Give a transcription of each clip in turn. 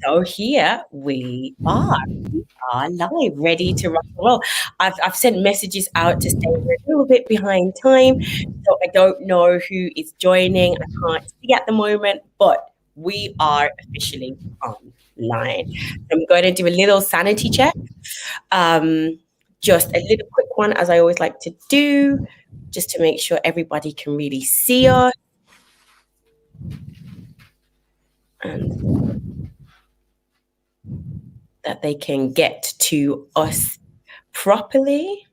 So here we are. We are live, ready to rock and roll. I've sent messages out to say we're a little bit behind time, so I don't know who is joining. I can't see at the moment, but we are officially online. I'm going to do a little sanity check. Just a little quick one, as I always like to do, just to make sure everybody can really see us. And that they can get to us properly.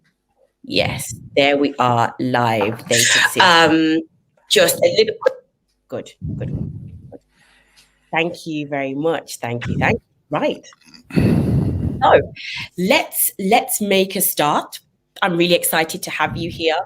Yes, there we are live. They can see. Just a little good. Thank you very much. Thank you. Right. So let's make a start. I'm really excited to have you here.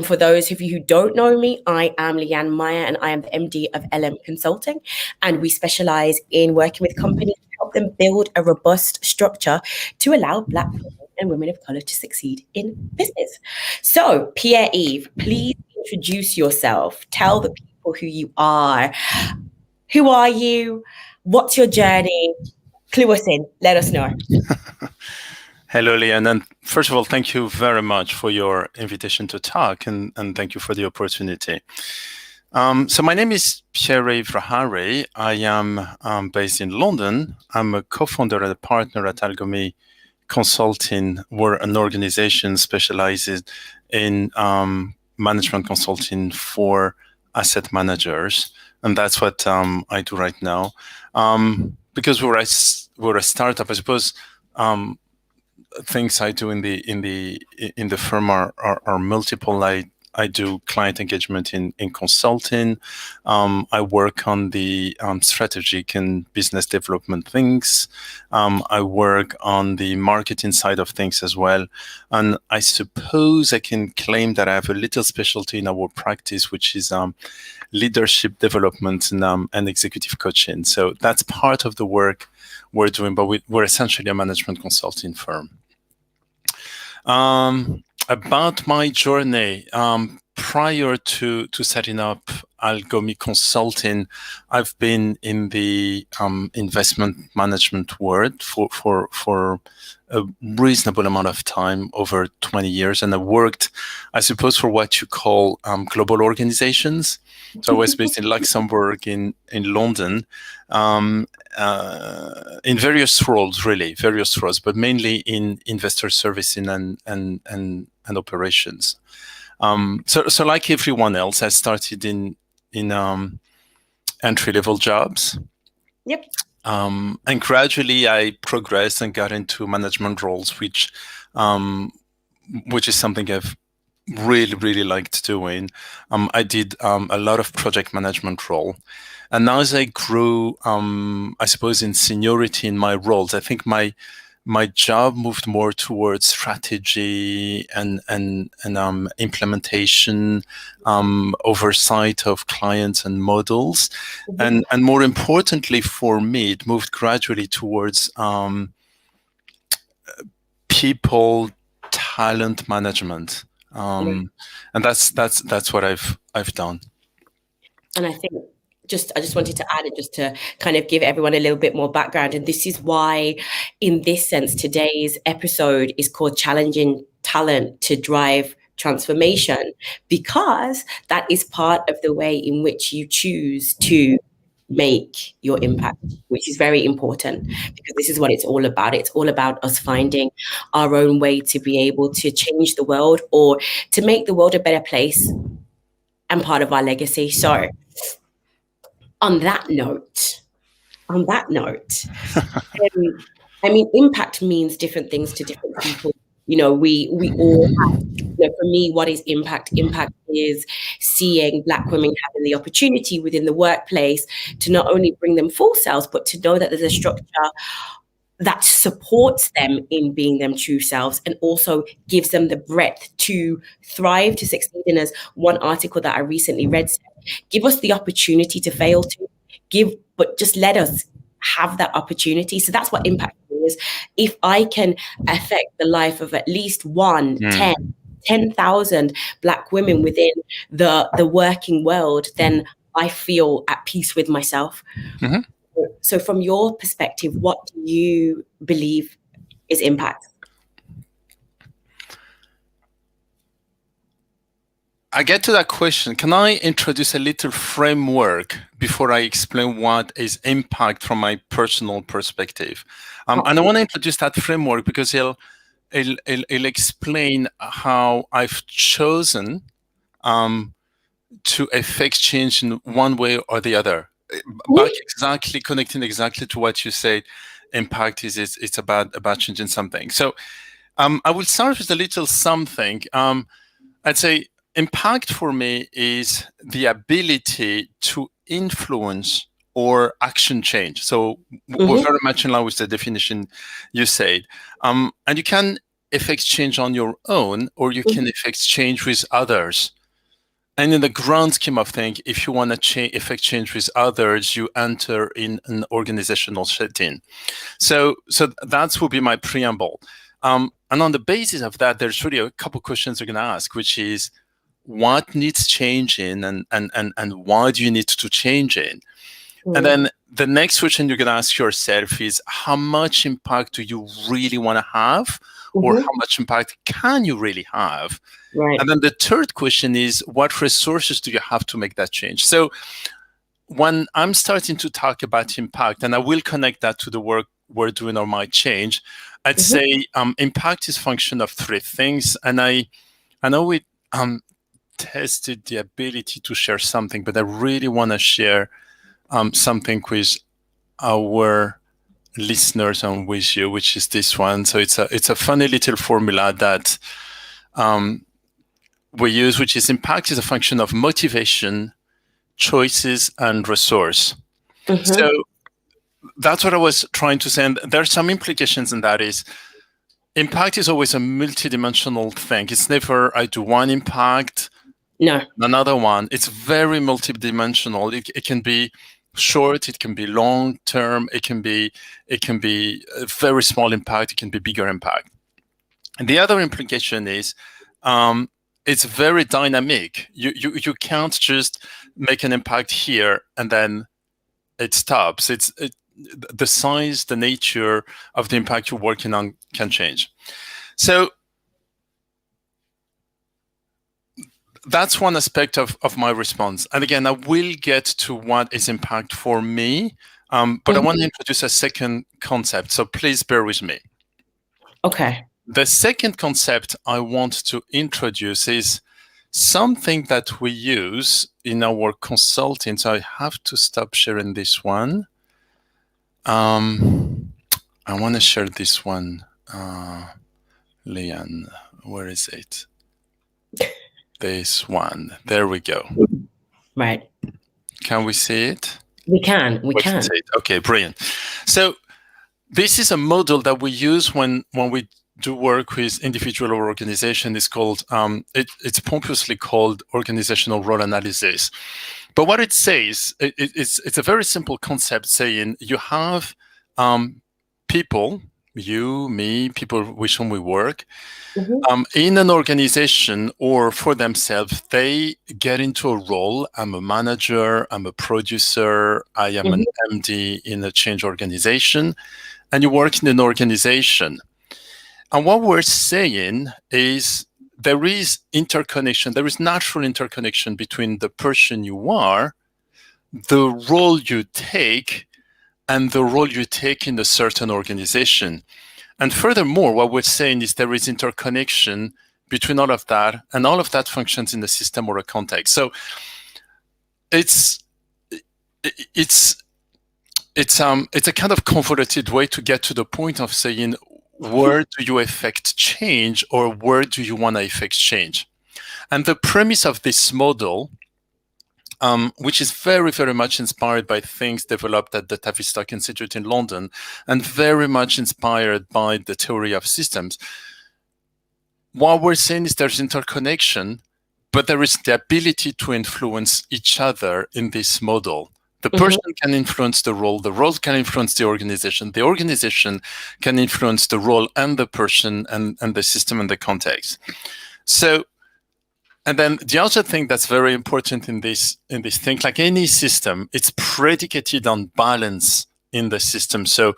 For those of you who don't know me, I am Leanne Meyer and I am the MD of LM Consulting. And we specialize in working with companies to help them build a robust structure to allow Black women and women of color to succeed in business. So Pierre-Yves, please introduce yourself. Tell the people who you are. Who are you? What's your journey? Clue us in. Let us know. Hello, Leanne. And first of all, thank you very much for your invitation to talk, and thank you for the opportunity. So my name is Pierre-Yves Rahari. I am based in London. I'm a co-founder and a partner at AlgoMe Consulting. We're an organization specializes in management consulting for asset managers. And that's what I do right now. Because we're a startup, I suppose, things I do in the firm are multiple. I do client engagement in consulting. I work on the strategic and business development things. I work on the marketing side of things as well. And I suppose I can claim that I have a little specialty in our practice, which is leadership development and executive coaching. So that's part of the work we're doing, but we're essentially a management consulting firm. About my journey, prior to setting up AlgoMe Consulting, I've been in the investment management world for a reasonable amount of time, over 20 years, and I worked, I suppose, for what you call global organizations. So I was based in Luxembourg, in London, in various roles, but mainly in investor servicing and operations. So like everyone else, I started in entry-level jobs. Yep. And gradually I progressed and got into management roles, which is something I've really liked doing. I did a lot of project management role. And now as I grew, I suppose, in seniority in my roles, I think my job moved more towards strategy and implementation, oversight of clients and models. Mm-hmm. And more importantly for me, it moved gradually towards people, talent management. And that's what I've done. And I think I just wanted to add it just to kind of give everyone a little bit more background. And this is why, in this sense, today's episode is called Challenging Talent to Drive Transformation, because that is part of the way in which you choose to make your impact, which is very important, because this is what it's all about. It's all about us finding our own way to be able to change the world or to make the world a better place and part of our legacy. So on that note, I mean, impact means different things to different people. You know, we all have, for me, what is impact? Impact is seeing Black women having the opportunity within the workplace to not only bring them full selves, but to know that there's a structure that supports them in being them true selves and also gives them the breadth to thrive, to succeed. And as one article that I recently read said, give us the opportunity to fail, but just let us have that opportunity. So that's what impact is. If I can affect the life of at least 10,000 Black women within the working world, then I feel at peace with myself. Mm-hmm. So from your perspective, what do you believe is impact? I get to that question. Can I introduce a little framework before I explain what is impact from my personal perspective? And I want to introduce that framework because it'll explain how I've chosen to affect change in one way or the other. Back connecting exactly to what you said, impact is it's about changing something. So I will start with a little something. I'd say impact for me is the ability to influence or action change. So we're very much in line with the definition you said. And you can affect change on your own, or you can affect change with others. And in the grand scheme of things, if you want to affect change with others, you enter in an organizational setting. So that will be my preamble. And on the basis of that, there's really a couple questions you're going to ask, which is, what needs changing and why do you need to change it? And then the next question you're going to ask yourself is, how much impact do you really want to have? Or how much impact can you really have? Right. And then the third question is, what resources do you have to make that change? So when I'm starting to talk about impact, and I will connect that to the work we're doing on My Change, I'd say impact is function of three things. And I know we tested the ability to share something, but I really want to share something with our listeners and with you, which is this one. So it's a funny little formula that we use, which is impact is a function of motivation, choices, and resource. So that's what I was trying to say. And there are some implications in that is, impact is always a multidimensional thing. It's never I do one impact, another one. It's very multidimensional. It can be short, it can be long term, it can be a very small impact, it can be bigger impact. And the other implication is it's very dynamic. You can't just make an impact here and then it stops. The size, the nature of the impact you're working on can change. So that's one aspect of my response. And again, I will get to what is impact for me, but I want to introduce a second concept. So please bear with me. Okay. The second concept I want to introduce is something that we use in our consulting. So I have to stop sharing this one. I want to share this one. Leanne, where is it? This one. There we go. Right. Can we see it? We can. We can. See it. Okay, brilliant. So this is a model that we use when we do work with individual or organization. It's called, it's pompously called organizational role analysis. But what it says, it's a very simple concept saying you have people, you, me, people with whom we work, in an organization or for themselves, they get into a role. I'm a manager, I'm a producer, I am an MD in a change organization, and you work in an organization. And what we're saying is there is interconnection, there is natural interconnection between the person you are, the role you take, and the role you take in a certain organization. And furthermore, what we're saying is there is interconnection between all of that, and all of that functions in the system or a context. So it's a kind of convoluted way to get to the point of saying, where do you affect change, or where do you want to affect change? And the premise of this model, which is very, very much inspired by things developed at the Tavistock Institute in London, and very much inspired by the theory of systems. What we're saying is there's interconnection, but there is the ability to influence each other in this model. The person can influence the role can influence the organization can influence the role and the person and the system and the context. So And then the other thing that's very important in this thing, like any system, it's predicated on balance in the system. So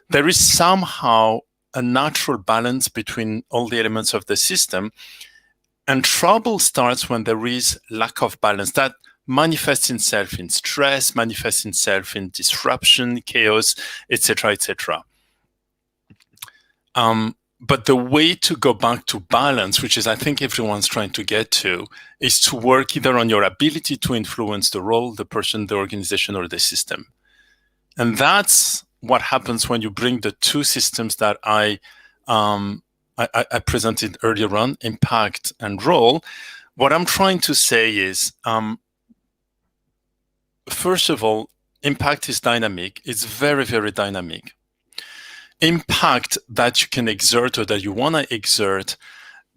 there is somehow a natural balance between all the elements of the system. And trouble starts when there is lack of balance. That manifests itself in stress, manifests itself in disruption, chaos, etc., etc. But the way to go back to balance, which is I think everyone's trying to get to, is to work either on your ability to influence the role, the person, the organization, or the system. And that's what happens when you bring the two systems that I presented earlier on, impact and role. What I'm trying to say is, first of all, impact is dynamic. It's very, very dynamic. Impact that you can exert or that you want to exert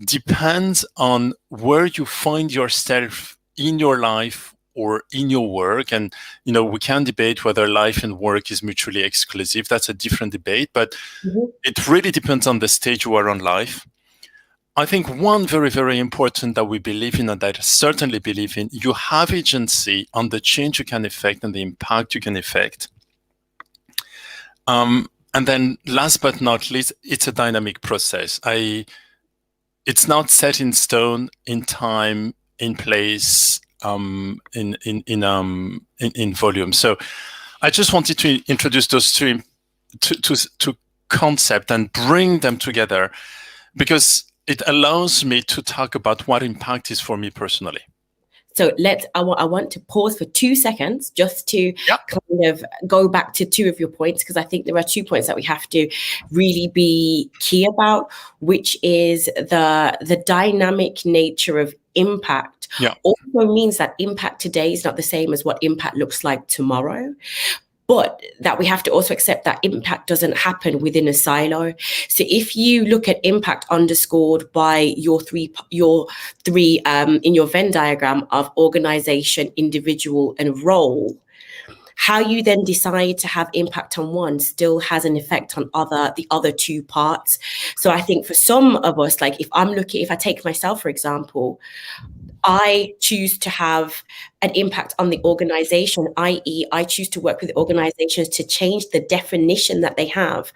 depends on where you find yourself in your life or in your work. And, we can debate whether life and work is mutually exclusive. That's a different debate, but it really depends on the stage you are on life. I think one very, very important that we believe in and that I certainly believe in, you have agency on the change you can effect and the impact you can effect. And then last but not least, it's a dynamic process. It's not set in stone, in time, in place, in volume. So I just wanted to introduce those two concepts and bring them together because it allows me to talk about what impact is for me personally. So I want to pause for 2 seconds just to kind of go back to two of your points, because I think there are 2 points that we have to really be key about, which is the dynamic nature of impact also means that impact today is not the same as what impact looks like tomorrow. But that we have to also accept that impact doesn't happen within a silo. So if you look at impact underscored by your three in your Venn diagram of organization, individual, and role, how you then decide to have impact on one still has an effect on the other two parts. So I think for some of us, like if I take myself, for example, I choose to have an impact on the organization, i.e., I choose to work with organizations to change the definition that they have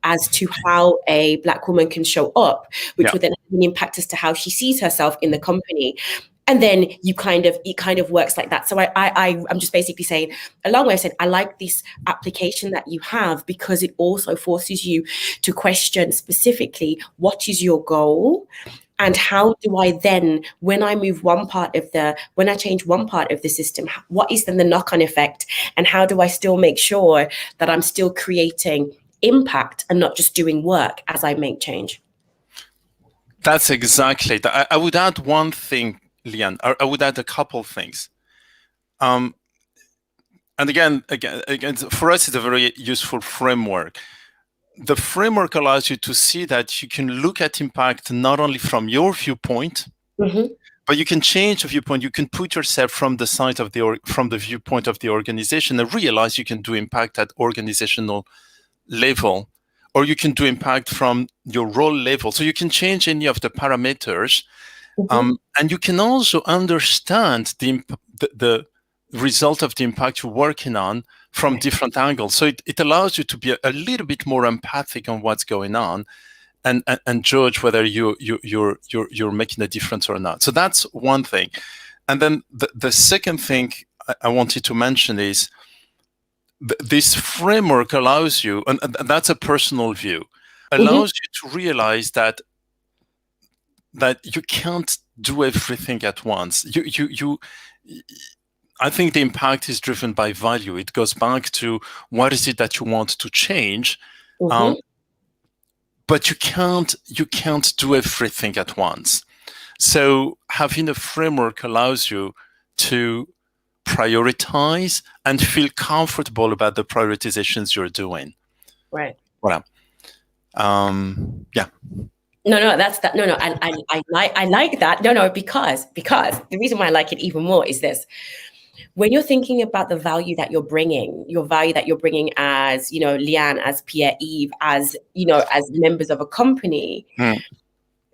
as to how a Black woman can show up, which would then have an impact as to how she sees herself in the company. And then it kind of works like that. So I'm just basically saying, a long way of saying, I like this application that you have because it also forces you to question specifically what is your goal. And how do I then, when I change one part of the system, what is then the knock-on effect? And how do I still make sure that I'm still creating impact and not just doing work as I make change? That's exactly. I would add one thing, Leanne. I would add a couple of things. And again, for us, it's a very useful framework. The framework allows you to see that you can look at impact not only from your viewpoint, but you can change the viewpoint. You can put yourself from the side of from the viewpoint of the organization and realize you can do impact at organizational level, or you can do impact from your role level. So you can change any of the parameters, and you can also understand the result of the impact you're working on from different angles. So it allows you to be a little bit more empathic on what's going on, and judge whether you're making a difference or not. So that's one thing. And then the second thing I wanted to mention is this framework allows you, and that's a personal view, allows you to realize that you can't do everything at once. I think the impact is driven by value. It goes back to what is it that you want to change, but you can't do everything at once. So having a framework allows you to prioritize and feel comfortable about the prioritizations you're doing. Right. Voilà. Yeah. No, that's that. No, I like that. No, because the reason why I like it even more is this. When you're thinking about the value that you're bringing, as, Leanne, as Pierre-Yves, as, as members of a company,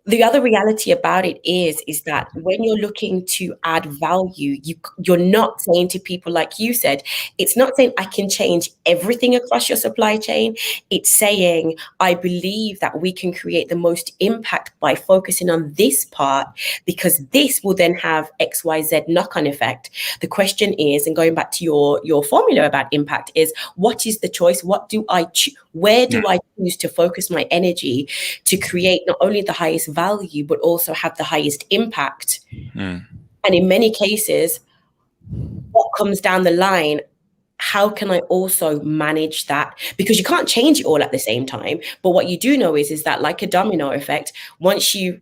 the other reality about it is that when you're looking to add value, you're not saying to people, like you said, it's not saying I can change everything across your supply chain. It's saying I believe that we can create the most impact by focusing on this part, because this will then have XYZ knock-on effect. The question is, and going back to your formula about impact, is what is the choice? What do I where do I choose to focus my energy to create not only the highest value, but also have the highest impact? And in many cases, what comes down the line, how can I also manage that? Because you can't change it all at the same time. But what you do know is that, like a domino effect, once you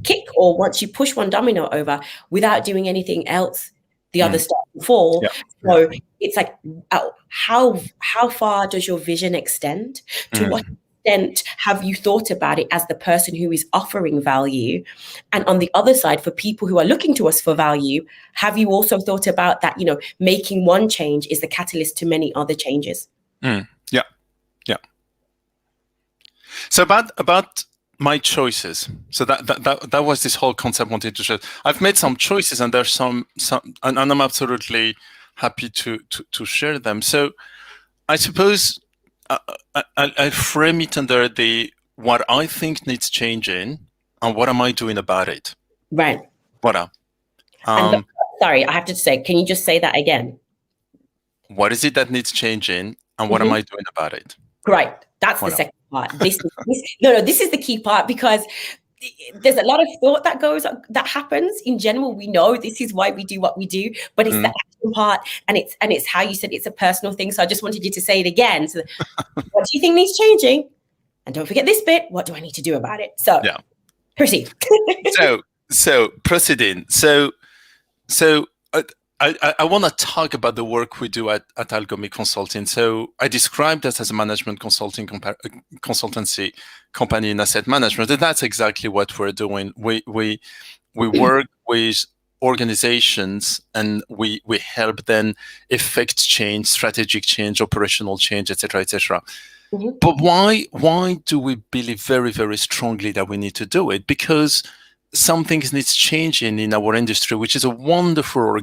kick or once you push one domino over without doing anything else, the others start to fall. So it's like, how far does your vision extend? To what extent have you thought about it as the person who is offering value? And on the other side, for people who are looking to us for value, have you also thought about that, making one change is the catalyst to many other changes? Yeah. So about my choices. So that was this whole concept I wanted to share. I've made some choices, and there's some, and I'm absolutely happy to share them. So I suppose I frame it under what I think needs changing and what am I doing about it. Right. Voilà. Sorry, I have to say, can you just say that again? What is it that needs changing and what am I doing about it? Right. That's the second part. This is the key part, because there's a lot of thought that happens. In general, we know this is why we do what we do, but it's the action part, and it's how you said it's a personal thing. So I just wanted you to say it again. So what do you think needs changing? And don't forget this bit. What do I need to do about it? So proceed. so proceeding. So I want to talk about the work we do at AlgoMe Consulting. So I described us as a management consultancy company in asset management, and that's exactly what we're doing. We work with organizations, and we help them effect change, strategic change, operational change, etc., etc. But why do we believe very, very strongly that we need to do it? Because something needs changing in our industry, which is a wonderful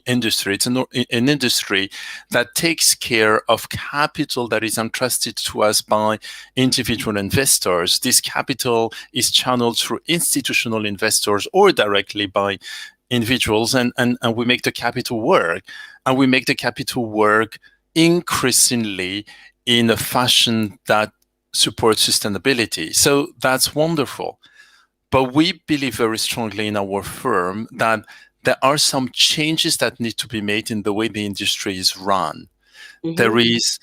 industry. It's an industry that takes care of capital that is entrusted to us by individual investors. This capital is channeled through institutional investors or directly by individuals, and we make the capital work. And we make the capital work increasingly in a fashion that supports sustainability. So that's wonderful. But we believe very strongly in our firm that there are some changes that need to be made in the way the industry is run. There is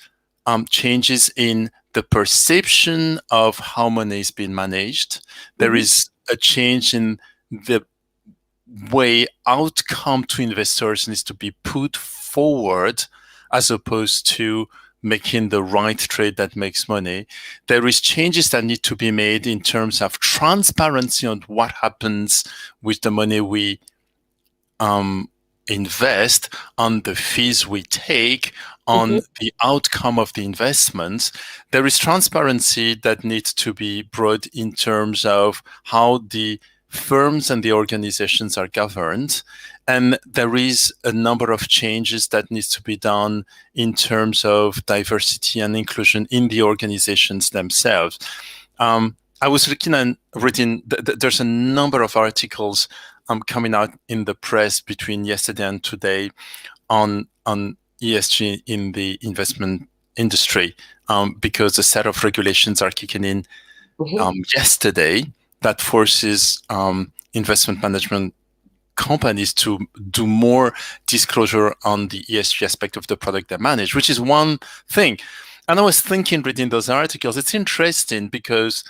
changes in the perception of how money is being managed. There is a change in the way outcome to investors needs to be put forward, as opposed to making the right trade that makes money. There is changes that need to be made in terms of transparency on what happens with the money we invest, on the fees we take, on the outcome of the investments. There is transparency that needs to be brought in terms of how the firms and the organizations are governed. And there is a number of changes that needs to be done in terms of diversity and inclusion in the organizations themselves. I was looking and reading, there's a number of articles coming out in the press between yesterday and today on ESG in the investment industry, because a set of regulations are kicking in yesterday that forces investment management companies to do more disclosure on the ESG aspect of the product they manage, which is one thing. And I was thinking, reading those articles, it's interesting because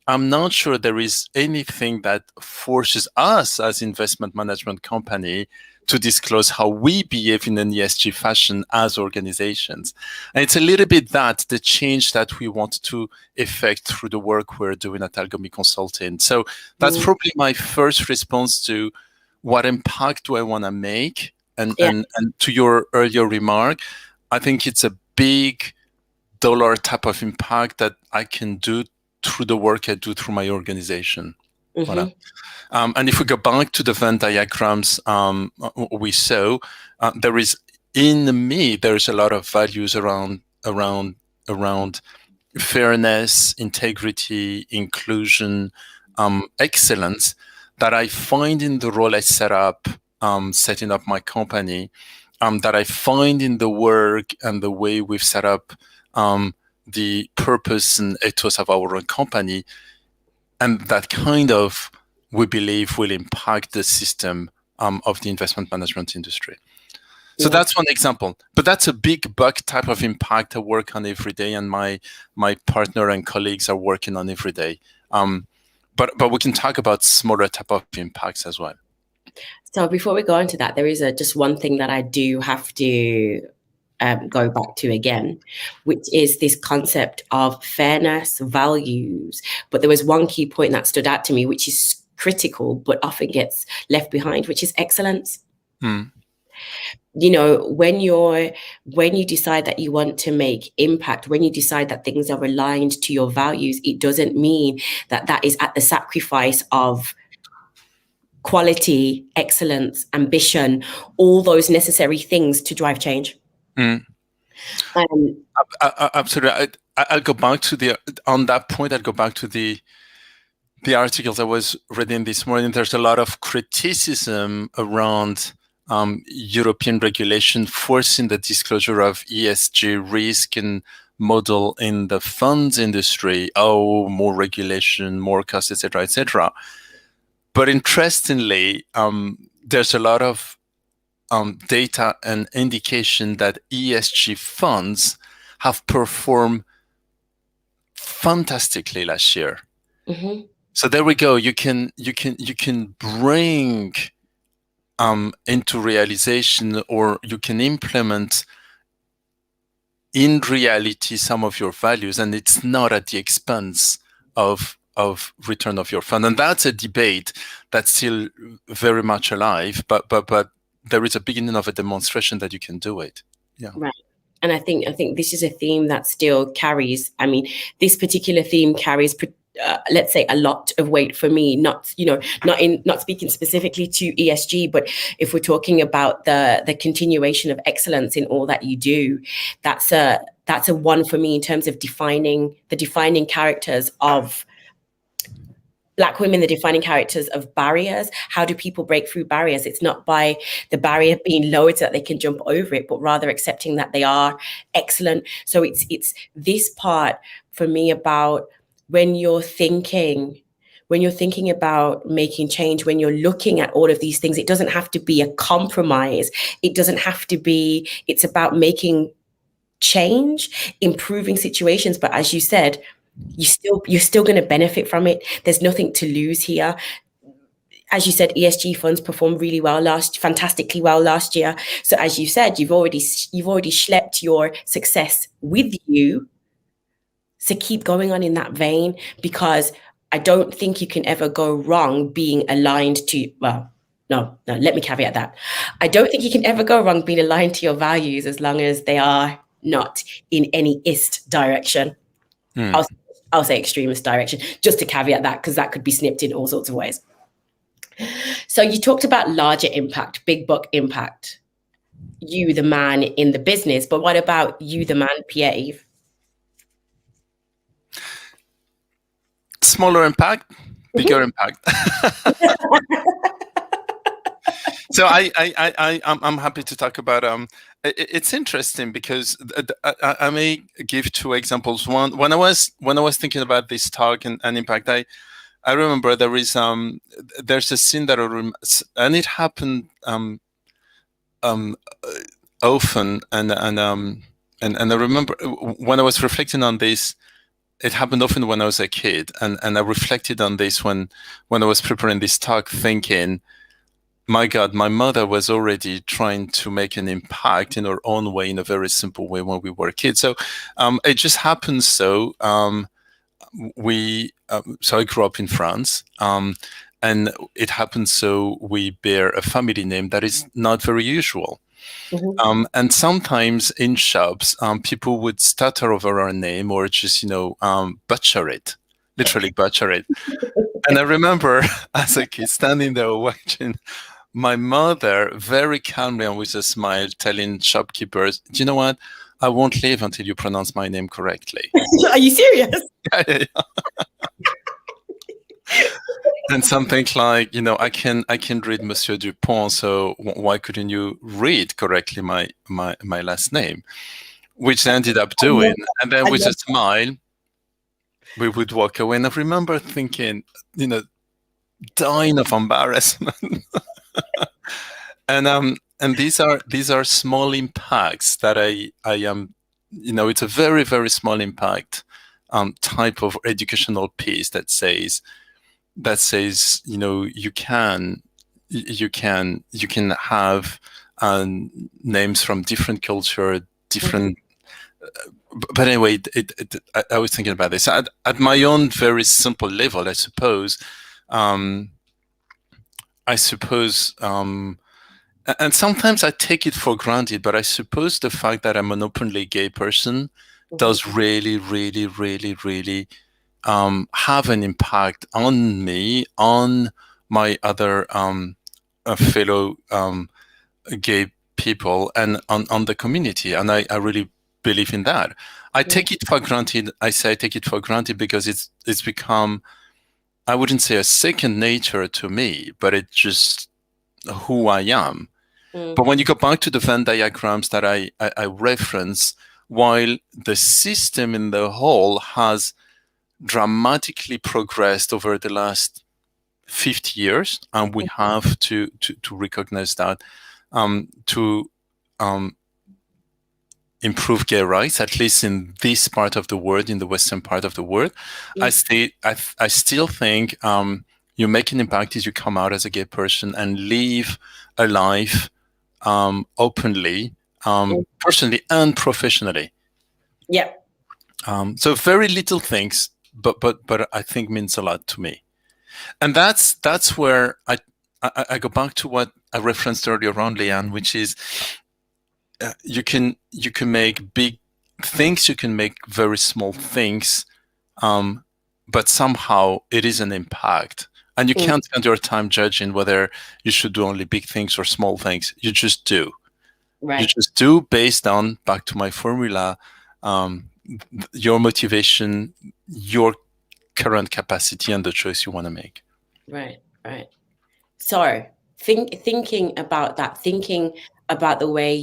I'm not sure there is anything that forces us as investment management company to disclose how we behave in an ESG fashion as organizations. And it's a little bit that the change that we want to effect through the work we're doing at AlgoMe Consulting. So that's probably my first response to what impact do I want to make? And to your earlier remark, I think it's a big dollar type of impact that I can do through the work I do through my organization. Voilà. And if we go back to the Venn diagrams we saw, there is in me there is a lot of values around fairness, integrity, inclusion, excellence that I find in the role I set up, setting up my company, that I find in the work and the way we've set up the purpose and ethos of our own company, and that kind of, we believe, will impact the system of the investment management industry. So that's one example, but that's a big buck type of impact I work on every day, and my partner and colleagues are working on every day. But we can talk about smaller type of impacts as well. So before we go into that, there is just one thing that I do have to go back to again, which is this concept of fairness, values. But there was one key point that stood out to me, which is critical, but often gets left behind, which is excellence. You know, when you decide that you want to make impact, when you decide that things are aligned to your values, it doesn't mean that that is at the sacrifice of quality, excellence, ambition, all those necessary things to drive change. Absolutely. I'll go back to on that point, I'll go back to the articles I was reading this morning. There's a lot of criticism around European regulation forcing the disclosure of ESG risk and model in the funds industry. Oh, more regulation, more cost, etc., etc. But interestingly, there's a lot of data and indication that ESG funds have performed fantastically last year. So there we go. You can bring into realization, or you can implement in reality some of your values, and it's not at the expense of return of your fund. And that's a debate that's still very much alive, but there is a beginning of a demonstration that you can do it. Yeah. Right. And I think this is a theme that still carries, I mean, this particular theme carries let's say a lot of weight for me, not speaking specifically to ESG, but if we're talking about the continuation of excellence in all that you do, that's a one for me in terms of defining characters of Black women, the defining characters of barriers. How do people break through barriers? It's not by the barrier being lowered so that they can jump over it, but rather accepting that they are excellent. So it's this part for me about when you're thinking about making change, when you're looking at all of these things, it doesn't have to be a compromise. It doesn't have to be, it's about making change, improving situations. But as you said, you're still going to benefit from it. There's nothing to lose here. As you said, ESG funds performed really well fantastically well last year. So as you said, you've already schlepped your success with you. So keep going on in that vein, because I don't think you can ever go wrong being aligned to, well, no, let me caveat that. I don't think you can ever go wrong being aligned to your values as long as they are not in any ist direction. I'll say extremist direction, just to caveat that, because that could be snipped in all sorts of ways. So you talked about larger impact, big buck impact, you, the man in the business, but what about you, the man, Pierre-Yves? Smaller impact, bigger impact. So I'm happy to talk about. It's interesting because I may give two examples. One, when I was thinking about this talk and impact, I remember there's a scene that and it happened often, and I remember when I was reflecting on this. It happened often when I was a kid, and I reflected on this when I was preparing this talk, thinking, my God, my mother was already trying to make an impact in her own way, in a very simple way, when we were kids. So it just happens so. So I grew up in France, and it happens so we bear a family name that is not very usual. And sometimes in shops, people would stutter over our name or just, butcher it, literally butcher it. And I remember as a kid standing there watching my mother very calmly and with a smile telling shopkeepers, do you know what? I won't leave until you pronounce my name correctly. Are you serious? Yeah. And something like, I can read Monsieur Dupont, so why couldn't you read correctly my last name? Which I ended up doing. And then with a smile, we would walk away. And I remember thinking, dying of embarrassment. And these are small impacts that I am, it's a very, very small impact type of educational piece that says, you can have names from different culture, different. But anyway, I was thinking about this at my own very simple level. I suppose, and sometimes I take it for granted. But I suppose the fact that I'm an openly gay person does really, really, really, really have an impact on me, on my other fellow gay people, and on the community. And I really believe in that. I take it for granted. I say I take it for granted because it's become, I wouldn't say a second nature to me, but it's just who I am. But when you go back to the Venn diagrams that I reference, while the system in the whole has dramatically progressed over the last 50 years, and we have to recognize that, to improve gay rights, at least in this part of the world, in the Western part of the world. I still think you make an impact as you come out as a gay person and live a life openly, personally and professionally. Yeah. So very little things, but I think means a lot to me. And that's where I go back to what I referenced earlier on, Leanne, which is you can make big things, you can make very small things, but somehow it is an impact. And you can't spend your time judging whether you should do only big things or small things. You just do. Right. You just do based on, back to my formula, your motivation, your current capacity, and the choice you want to make. Right. So thinking about that, thinking about the way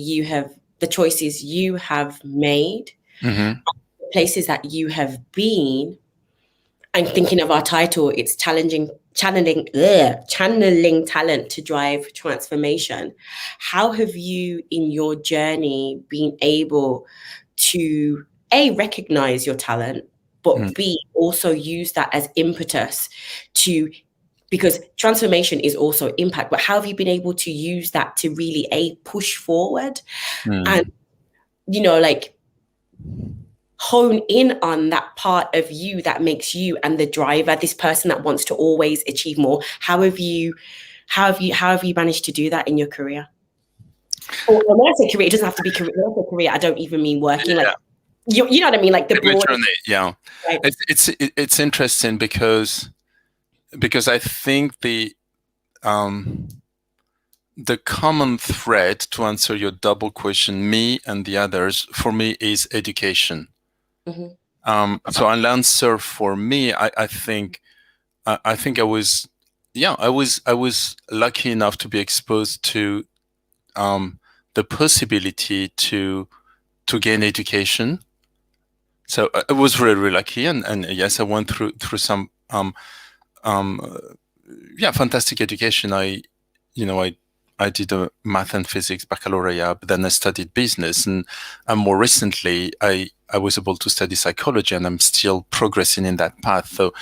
the choices you have made, places that you have been, and thinking of our title, it's channeling talent to drive transformation. How have you, in your journey, been able to A, recognize your talent, but B, also use that as impetus because transformation is also impact, but how have you been able to use that to really A, push forward and, hone in on that part of you that makes you and the driver, this person that wants to always achieve more? How have you managed to do that in your career? Or when I say career, it doesn't have to be career. When I say career, I don't even mean working. Like you know what I mean, like the broad journey. Yeah, right. It's interesting because I think the common thread, to answer your double question, me and the others, for me is education. So I'll answer for me. I think I was lucky enough to be exposed to the possibility to gain education. So I was really, really lucky, and yes, I went through some fantastic education. I did a math and physics baccalaureate, but then I studied business, and more recently I was able to study psychology, and I'm still progressing in that path. So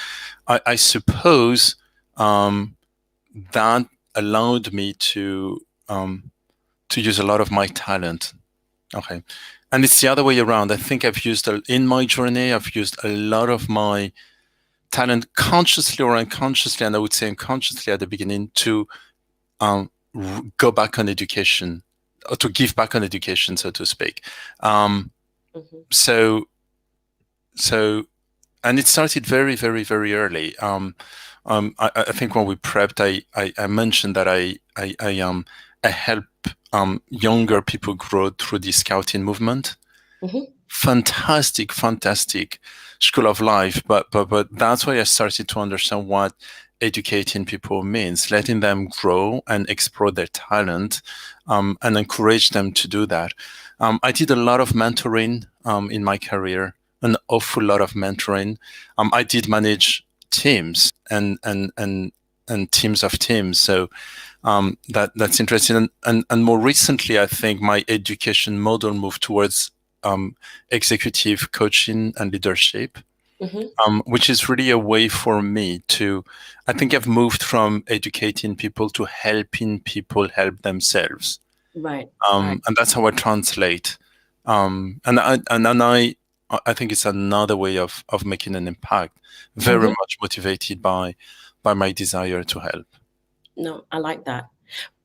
I suppose that allowed me to use a lot of my talent. Okay. And it's the other way around. I think in my journey, I've used a lot of my talent, consciously or unconsciously, and I would say unconsciously at the beginning, to go back on education, or to give back on education, so to speak. So and it started very, very, very early. I think when we prepped, I mentioned that I help younger people grow through the scouting movement. Mm-hmm. Fantastic school of life, but that's why I started to understand what educating people means, letting them grow and explore their talent, and encourage them to do that. I did a lot of mentoring in my career, an awful lot of mentoring. I did manage teams and teams of teams, so that's interesting. And more recently, I think my education model moved towards executive coaching and leadership, which is really a way for me to, I think I've moved from educating people to helping people help themselves. Right. And that's how I translate. And I think it's another way of making an impact, very much motivated by my desire to help. No, I like that.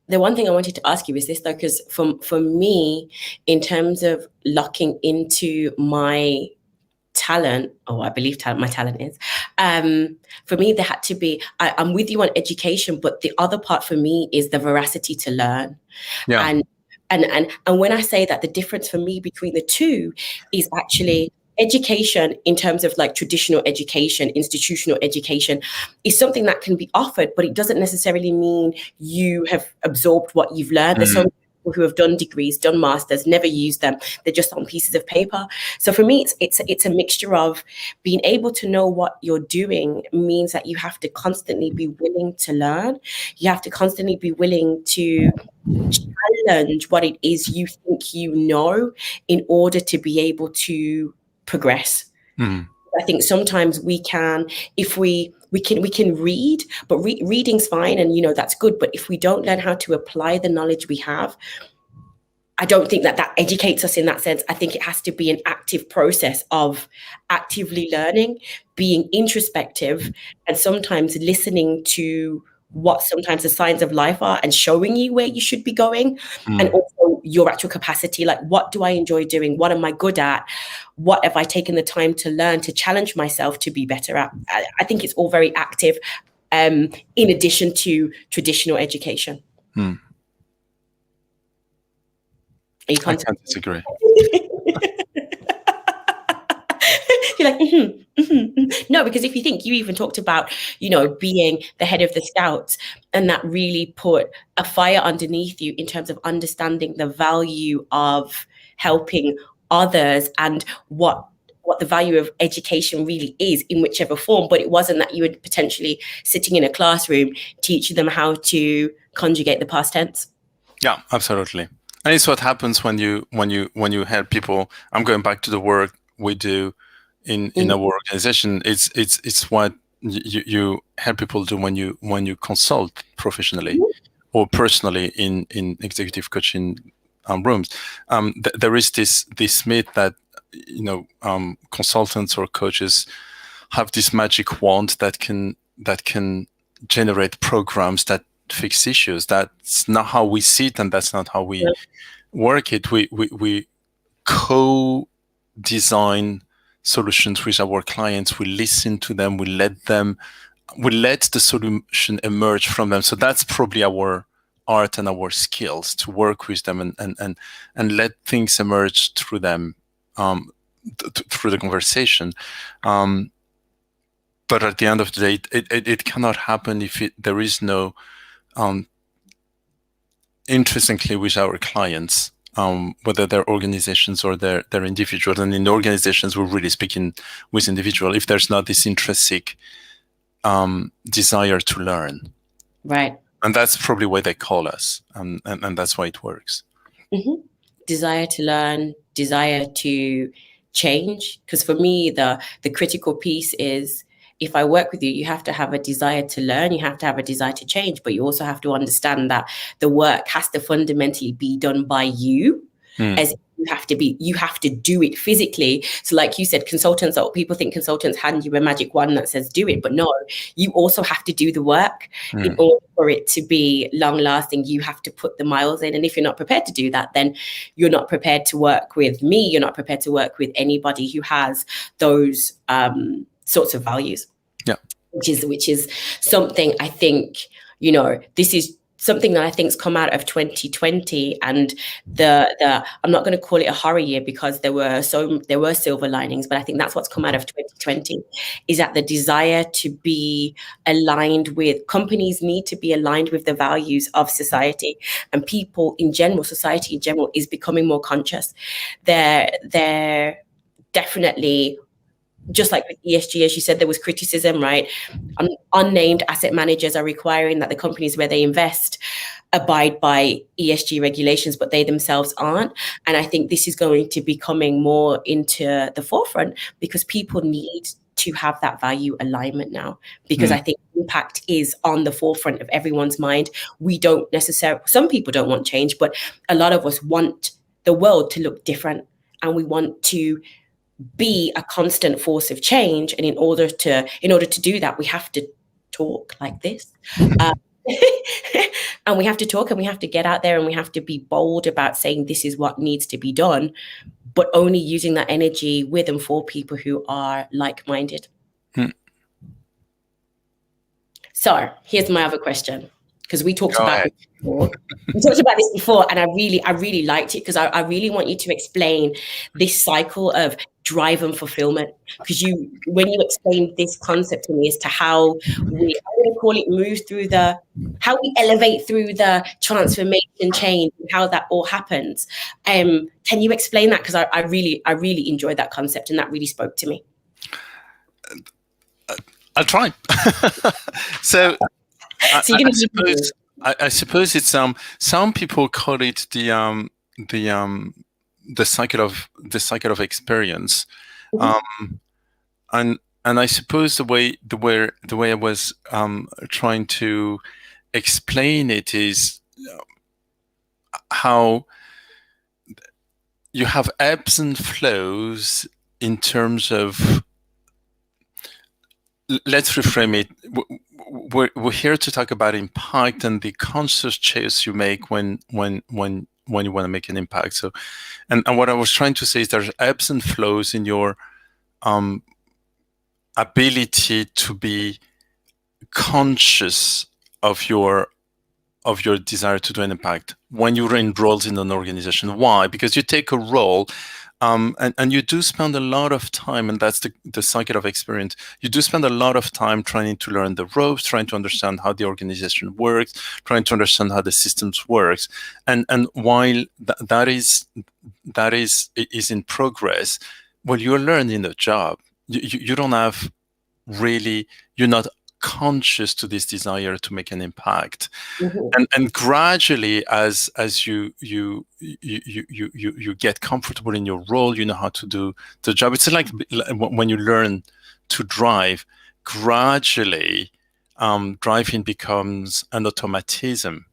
The one thing I wanted to ask you is this, though, because for me, in terms of locking into my talent, or I believe my talent is, for me, there had to be, I'm with you on education, but the other part for me is the veracity to learn. Yeah. And when I say that, the difference for me between the two is actually education in terms of like traditional education, institutional education, is something that can be offered, but it doesn't necessarily mean you have absorbed what you've learned. There's some people who have done degrees, done masters, never used them. They're just on pieces of paper. So for me, it's a mixture of being able to know what you're doing means that you have to constantly be willing to learn. You have to constantly be willing to challenge what it is you think you know in order to be able to progress. I think sometimes we can, if we can read, but reading's fine, and that's good. But if we don't learn how to apply the knowledge we have, I don't think that educates us in that sense. I think it has to be an active process of actively learning, being introspective, and sometimes listening to what sometimes the signs of life are and showing you where you should be going, and also your actual capacity. Like, what do I enjoy doing? What am I good at? What have I taken the time to learn, to challenge myself to be better at? I think it's all very active, in addition to traditional education. I can't disagree. You're like, No, because if you think, you even talked about, being the head of the Scouts, and that really put a fire underneath you in terms of understanding the value of helping others and what the value of education really is in whichever form. But it wasn't that you were potentially sitting in a classroom teaching them how to conjugate the past tense. Yeah, absolutely. And it's what happens when you help people. I'm going back to the work we do in our organization. It's what you help people do when you consult professionally or personally in executive coaching rooms. There is this myth that consultants or coaches have this magic wand that can generate programs that fix issues. That's not how we see it, and that's not how we work it. We co-design solutions with our clients. We listen to them. We let the solution emerge from them. So that's probably our art and our skills, to work with them and let things emerge through them, through the conversation. But at the end of the day, it cannot happen if there is no interestingly with our clients, whether they're organizations or they're individuals. And in organizations, we're really speaking with individuals. If there's not this intrinsic desire to learn, right? And that's probably why they call us, and that's why it works. Desire to learn, desire to change. Because for me, the critical piece is, if I work with you, you have to have a desire to learn, you have to have a desire to change, but you also have to understand that the work has to fundamentally be done by you, as you have to do it physically. So like you said, consultants, people think consultants hand you a magic wand that says do it, but no, you also have to do the work. In order for it to be long lasting, you have to put the miles in. And if you're not prepared to do that, then you're not prepared to work with me. You're not prepared to work with anybody who has those sorts of values. Yeah. Which is something I think, you know, this is something that I think's come out of 2020, and the I'm not going to call it a horror year because there were silver linings, but I think that's what's come out of 2020, is that the desire to be aligned with, companies need to be aligned with the values of society, and people in general, society in general, is becoming more conscious. They're definitely, just like with ESG, as you said, there was criticism, right? Unnamed asset managers are requiring that the companies where they invest abide by ESG regulations, but they themselves aren't. And I think this is going to be coming more into the forefront because people need to have that value alignment now, because I think impact is on the forefront of everyone's mind. We don't necessarily, some people don't want change, but a lot of us want the world to look different, and we want to be a constant force of change. And in order to do that, we have to talk like this. And we have to talk, and we have to get out there, and we have to be bold about saying this is what needs to be done, but only using that energy with and for people who are like-minded. So here's my other question, because we talked about this before. We talked about this before, and I really liked it, because I really want you to explain this cycle of drive and fulfillment, because when you explained this concept to me as to how we, I'm going to call it, move through how we elevate through the transformation change and how that all happens. Can you explain that? Because I really enjoyed that concept, and that really spoke to me. I'll try. So I suppose it's some people call it the cycle of experience, and I suppose the way I was trying to explain it is how you have ebbs and flows in terms of. Let's reframe it. We're here to talk about impact and the conscious choice you make when you want to make an impact. So, and what I was trying to say is there's ebbs and flows in your ability to be conscious of your desire to do an impact when you're enrolled in an organization. Why? Because you take a role. And you do spend a lot of time, and that's the cycle of experience. You do spend a lot of time trying to learn the ropes, trying to understand how the organization works, trying to understand how the systems works. And while that is in progress, well, you're learning a job. You don't have really, you're not conscious to this desire to make an impact, and gradually as you get comfortable in your role, you know how to do the job. It's like when you learn to drive, gradually driving becomes an automatism,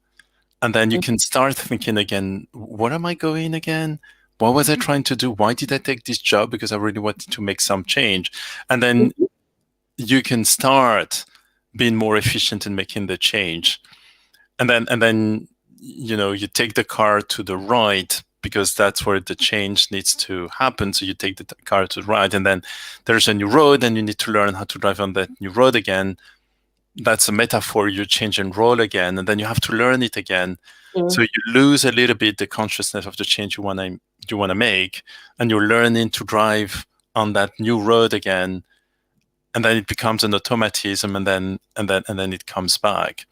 and then you can start thinking again, what am I going again? What was I trying to do? Why did I take this job? Because I really wanted to make some change. And then you can start being more efficient in making the change. And then you take the car to the right because that's where the change needs to happen. So you take the car to the right, and then there's a new road, and you need to learn how to drive on that new road again. That's a metaphor. You change and roll again, and then you have to learn it again. So you lose a little bit the consciousness of the change you want to make, and you're learning to drive on that new road again. And then it becomes an automatism, and then it comes back.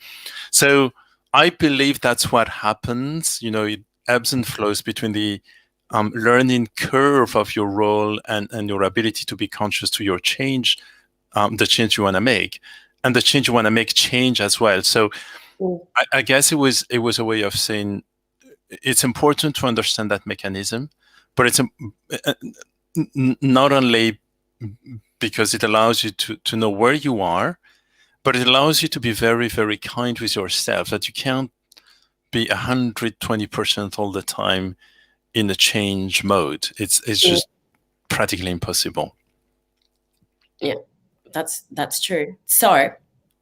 So I believe that's what happens. It ebbs and flows between the learning curve of your role and your ability to be conscious to your change, the change you want to make, and the change you want to make change as well. So I guess it was a way of saying it's important to understand that mechanism, but it's not only because it allows you to know where you are, but it allows you to be very, very kind with yourself, that you can't be 120% all the time in a change mode. It's just practically impossible. Yeah, that's true. So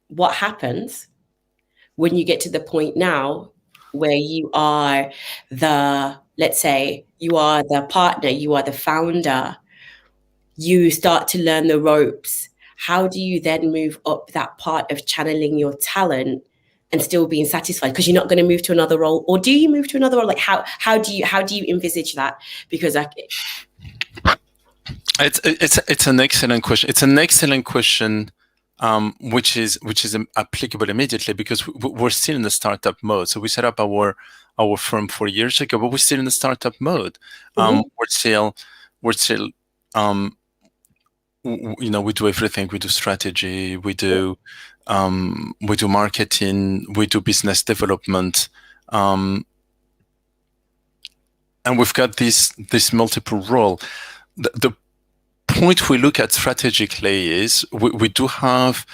what happens when you get to the point now where you are let's say you are the partner, you are the founder, you start to learn the ropes. how do you then move up that part of channeling your talent and still being satisfied? Because you're not going to move to another role, or do you move to another role? Like how do you envisage that? Because it's an excellent question. It's an excellent question, which is applicable immediately, because we're still in the startup mode. So we set up our firm 4 years ago, but we're still in the startup mode. We're still we do everything. We do strategy, we do marketing, we do business development, and we've got this multiple role. The point we look at strategically is we do have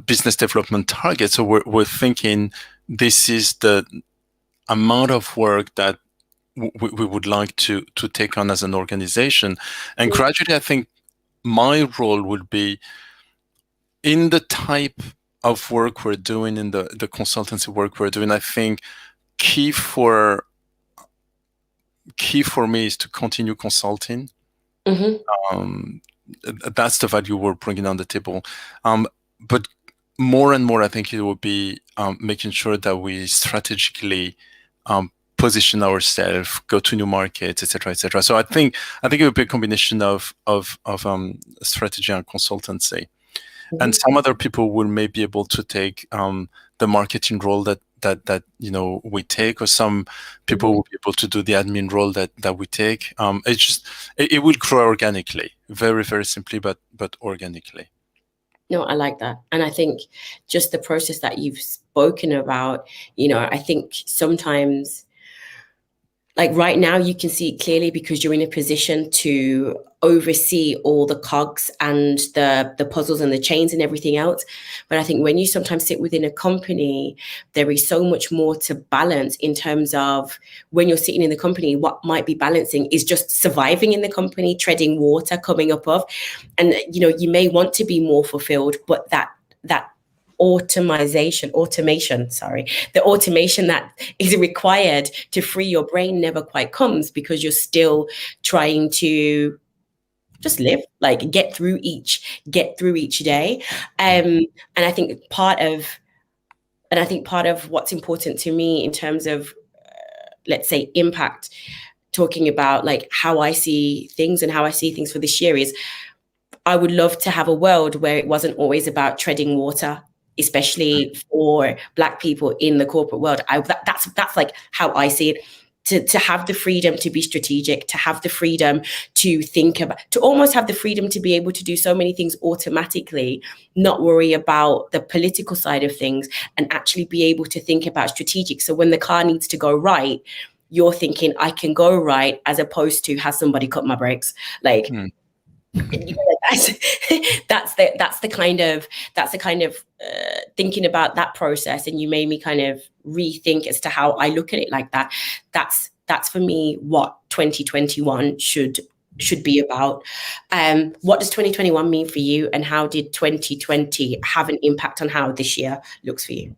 business development targets. So we're thinking this is the amount of work that we would like to take on as an organization, and gradually, I think my role would be in the type of work we're doing, in the consultancy work we're doing. I think key for me is to continue consulting. That's the value we're bringing on the table. But more and more, I think it will be making sure that we strategically position ourselves, go to new markets, etc., etc. So I think it would be a combination of strategy and consultancy. And some other people will may be able to take the marketing role that we take, or some people will be able to do the admin role that we take. It will grow organically, very, very simply, but organically. No, I like that. And I think just the process that you've spoken about, I think sometimes, like right now, you can see it clearly because you're in a position to oversee all the cogs and the puzzles and the chains and everything else. But I think when you sometimes sit within a company, there is so much more to balance in terms of when you're sitting in the company, what might be balancing is just surviving in the company, treading water, coming above. And, you may want to be more fulfilled, but that automation that is required to free your brain never quite comes, because you're still trying to just live, like get through each day. And I think part of what's important to me in terms of let's say impact, talking about like how I see things and how I see things for this year, is I would love to have a world where it wasn't always about treading water, especially for Black people in the corporate world. That's like how I see it. To have the freedom to be strategic, to have the freedom to think about, to almost have the freedom to be able to do so many things automatically, not worry about the political side of things, and actually be able to think about strategic. So when the car needs to go right, you're thinking, I can go right, as opposed to has somebody cut my brakes? Like, that's the kind of thinking about that process, and you made me kind of rethink as to how I look at it like that. That's for me what 2021 should be about. What does 2021 mean for you, and how did 2020 have an impact on how this year looks for you?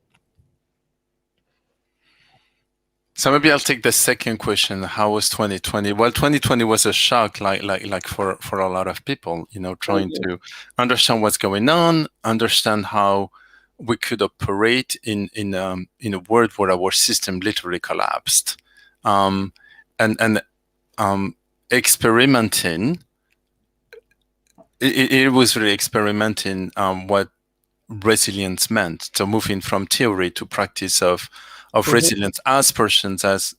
So maybe I'll take the second question. How was 2020? Well, 2020 was a shock, like for a lot of people, trying to understand what's going on, understand how we could operate in a world where our system literally collapsed, and experimenting. It was really experimenting what resilience meant. So moving from theory to practice of resilience as persons, as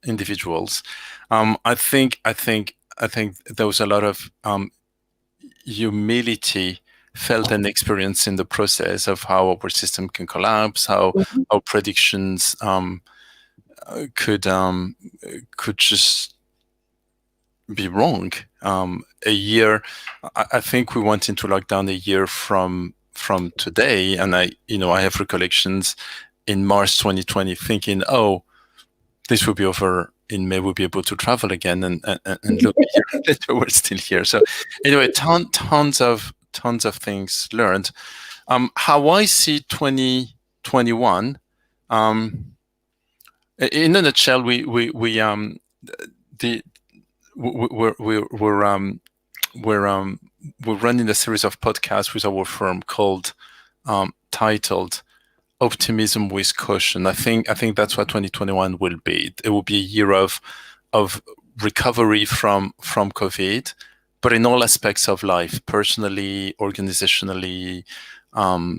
individuals. I think there was a lot of humility felt and experienced in the process of how our system can collapse, how our predictions could just be wrong. A year, I think we went into lockdown a year from today, and I have recollections in March 2020 thinking, oh, this will be over in May, we'll be able to travel again, and look, we're still here. So anyway, tons of things learned. How I see 2021, in a nutshell, we're we're running a series of podcasts with our firm called titled Optimism with Caution. I think that's what 2021 will be. It will be a year of recovery from COVID, but in all aspects of life, personally, organizationally,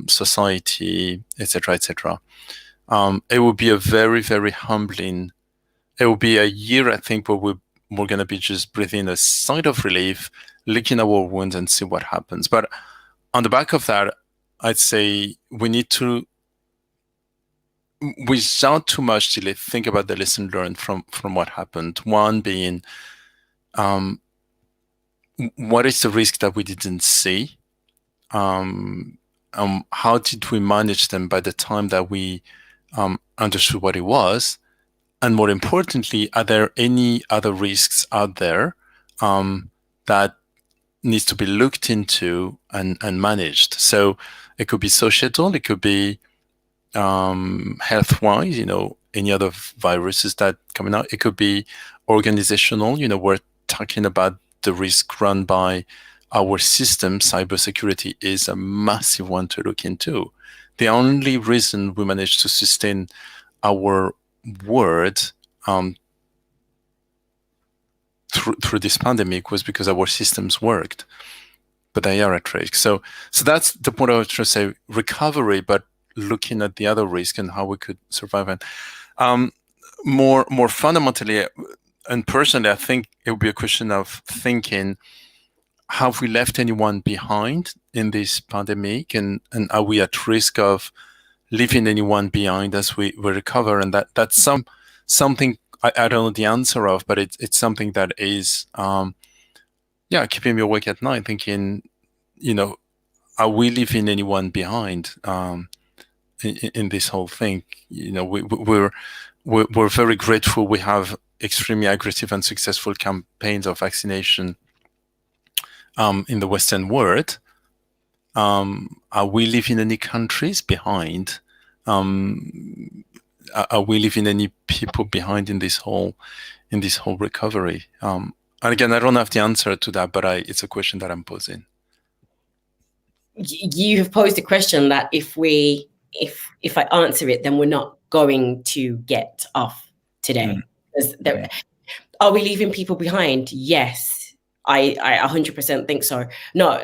society, etc., etc. It will be a very, very humbling. It will be a year, I think, where we're going to be just breathing a sigh of relief, licking our wounds, and see what happens. But on the back of that, I'd say we need to, without too much delay, think about the lesson learned from what happened. One being, what is the risk that we didn't see? How did we manage them by the time that we understood what it was? And more importantly, are there any other risks out there that needs to be looked into and managed? So it could be societal, it could be health-wise, any other viruses that coming out. It could be organizational, we're talking about the risk run by our system. Cybersecurity is a massive one to look into. The only reason we managed to sustain our word through this pandemic was because our systems worked, but they are at risk. So that's the point I was trying to say: recovery, but looking at the other risk and how we could survive. And more fundamentally and personally, I think it would be a question of thinking: have we left anyone behind in this pandemic, and are we at risk of leaving anyone behind as we recover? And that's something I don't know the answer of, but it's something that is keeping me awake at night, thinking, are we leaving anyone behind in this whole thing? We're very grateful we have extremely aggressive and successful campaigns of vaccination in the Western world. Are we leaving any countries behind? Are we leaving any people behind in this whole recovery? And again, I don't have the answer to that, but it's a question that I'm posing. You have posed a question that if I answer it, then we're not going to get off today. Are we leaving people behind? Yes, I 100% think so. No,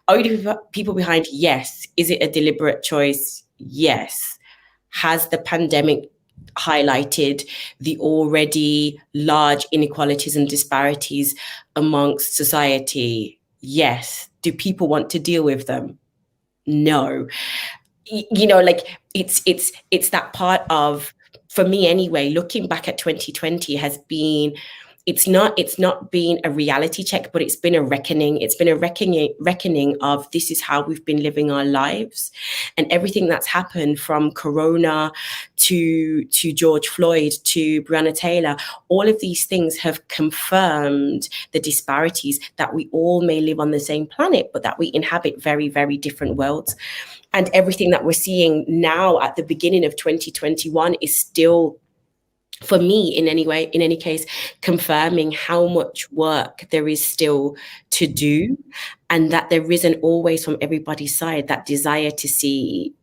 are we leaving people behind? Yes. Is it a deliberate choice? Yes. Has the pandemic highlighted the already large inequalities and disparities amongst society? Yes. Do people want to deal with them? No. It's that part of, for me anyway, looking back at 2020 has been, it's not been a reality check, but it's been a reckoning. It's been a reckoning of this is how we've been living our lives, and everything that's happened from Corona to George Floyd to Breonna Taylor. All of these things have confirmed the disparities, that we all may live on the same planet, but that we inhabit very, very different worlds. And everything that we're seeing now at the beginning of 2021 is still, for me, in any case, confirming how much work there is still to do, and that there isn't always from everybody's side that desire to see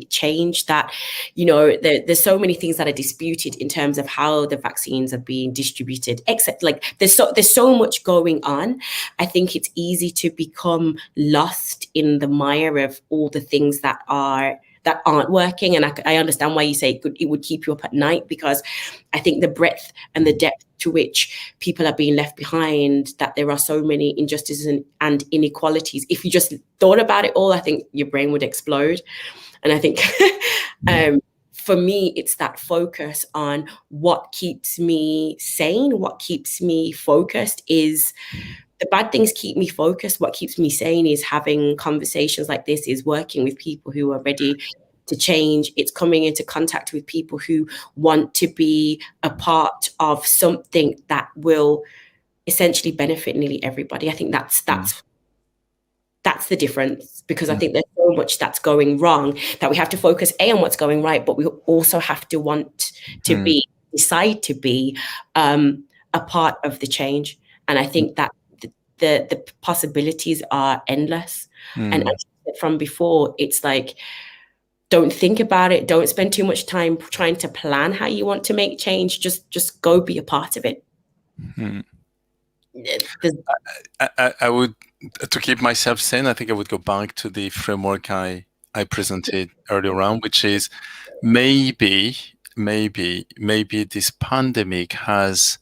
change. That, there's so many things that are disputed in terms of how the vaccines are being distributed, except there's so much going on. I think it's easy to become lost in the mire of all the things that aren't working. And I understand why you say it would keep you up at night, because I think the breadth and the depth to which people are being left behind, that there are so many injustices and inequalities. If you just thought about it all, I think your brain would explode. And I think for me, it's that focus on what keeps me sane, what keeps me focused. Is the bad things keep me focused. What keeps me sane is having conversations like this, is working with people who are ready to change. It's coming into contact with people who want to be a part of something that will essentially benefit nearly everybody. I think that's the difference, because I think there's so much that's going wrong that we have to focus on what's going right, but we also have to want to decide to be a part of the change. And I think that the possibilities are endless. And as I said from before, it's like, don't think about it. Don't spend too much time trying to plan how you want to make change. Just go be a part of it. I would, to keep myself sane, I think I would go back to the framework I presented earlier on, which is maybe this pandemic has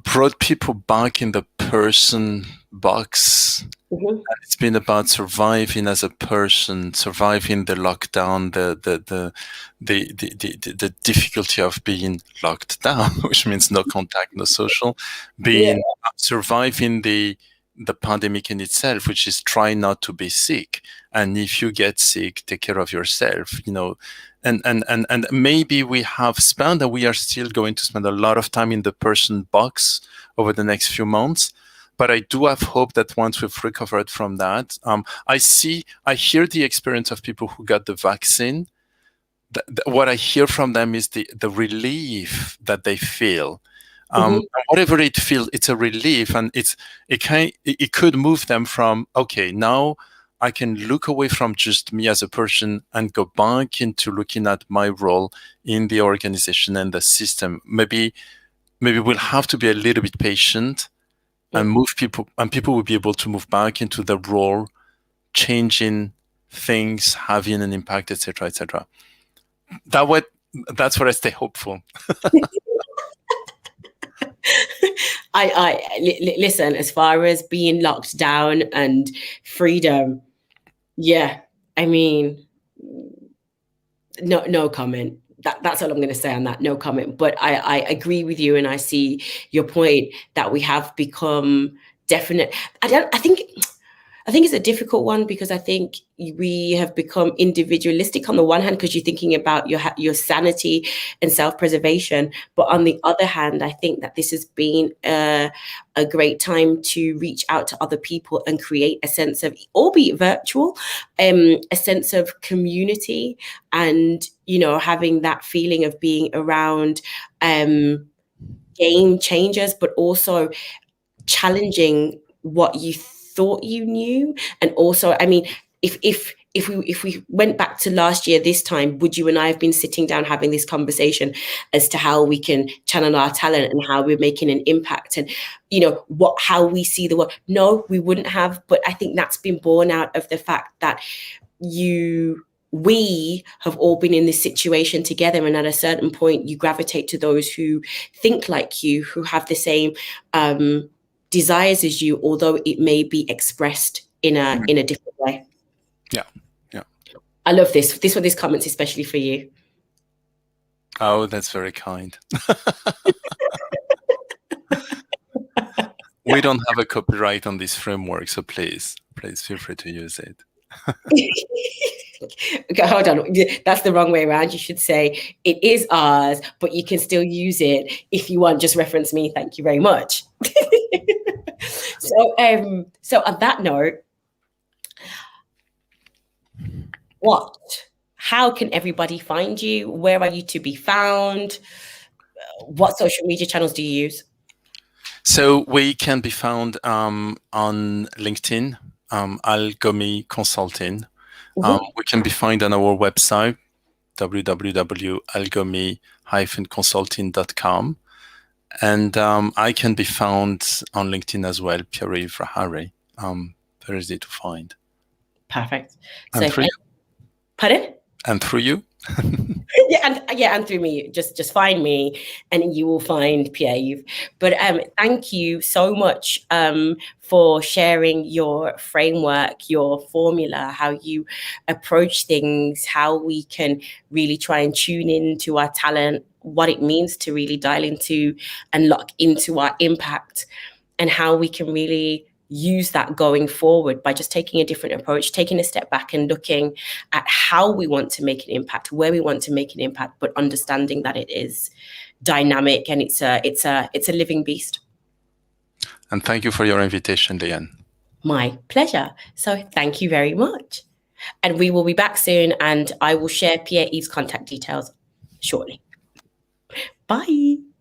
brought people back in the person box. And it's been about surviving as a person, surviving the lockdown, the difficulty of being locked down, which means no contact, no social, surviving the pandemic in itself, which is try not to be sick. And if you get sick, take care of yourself, and maybe we have spent, and we are still going to spend a lot of time in the person box over the next few months. But I do have hope that once we've recovered from that, I hear the experience of people who got the vaccine. What I hear from them is the relief that they feel. Whatever it feels, it's a relief, and it could move them from, okay, now I can look away from just me as a person and go back into looking at my role in the organization and the system. Maybe we'll have to be a little bit patient and move people, and people will be able to move back into the role, changing things, having an impact, etc., etc. That's where I stay hopeful. Listen, as far as being locked down and freedom, yeah, I mean, no comment. That's all I'm going to say on that. No comment. But I agree with you, and I see your point that we have become definite. I think it's a difficult one, because I think we have become individualistic on the one hand, because you're thinking about your sanity and self-preservation. But on the other hand, I think that this has been a great time to reach out to other people and create a sense of, albeit virtual, a sense of community, and, having that feeling of being around game changers, but also challenging what you thought you knew. And also, I mean, if we went back to last year this time, would you and I have been sitting down having this conversation as to how we can channel our talent and how we're making an impact, and how we see the world? No, we wouldn't have. But I think that's been born out of the fact that we have all been in this situation together, and at a certain point you gravitate to those who think like you, who have the same desires as you, although it may be expressed in a different way. Yeah. I love this comment's especially for you. Oh, that's very kind. We don't have a copyright on this framework, so please feel free to use it. Okay, hold on. That's the wrong way around. You should say it is ours, but you can still use it if you want. Just reference me. Thank you very much. So on that note, how can everybody find you? Where are you to be found? What social media channels do you use? So we can be found on LinkedIn, AlgoMe Consulting. We can be found on our website, www.algome-consulting.com. And I can be found on LinkedIn as well, Pierre-Yves Rahari. Very easy to find. Perfect. And through you? Pardon? And through you? and through me. Just find me and you will find Pierre-Yves. But thank you so much for sharing your framework, your formula, how you approach things, how we can really try and tune into our talent, what it means to really dial into and lock into our impact, and how we can really use that going forward by just taking a different approach, taking a step back and looking at how we want to make an impact, where we want to make an impact, but understanding that it is dynamic and it's a living beast. And thank you for your invitation, Leanne. My pleasure. So thank you very much. And we will be back soon, and I will share Pierre-Yves' contact details shortly. Bye.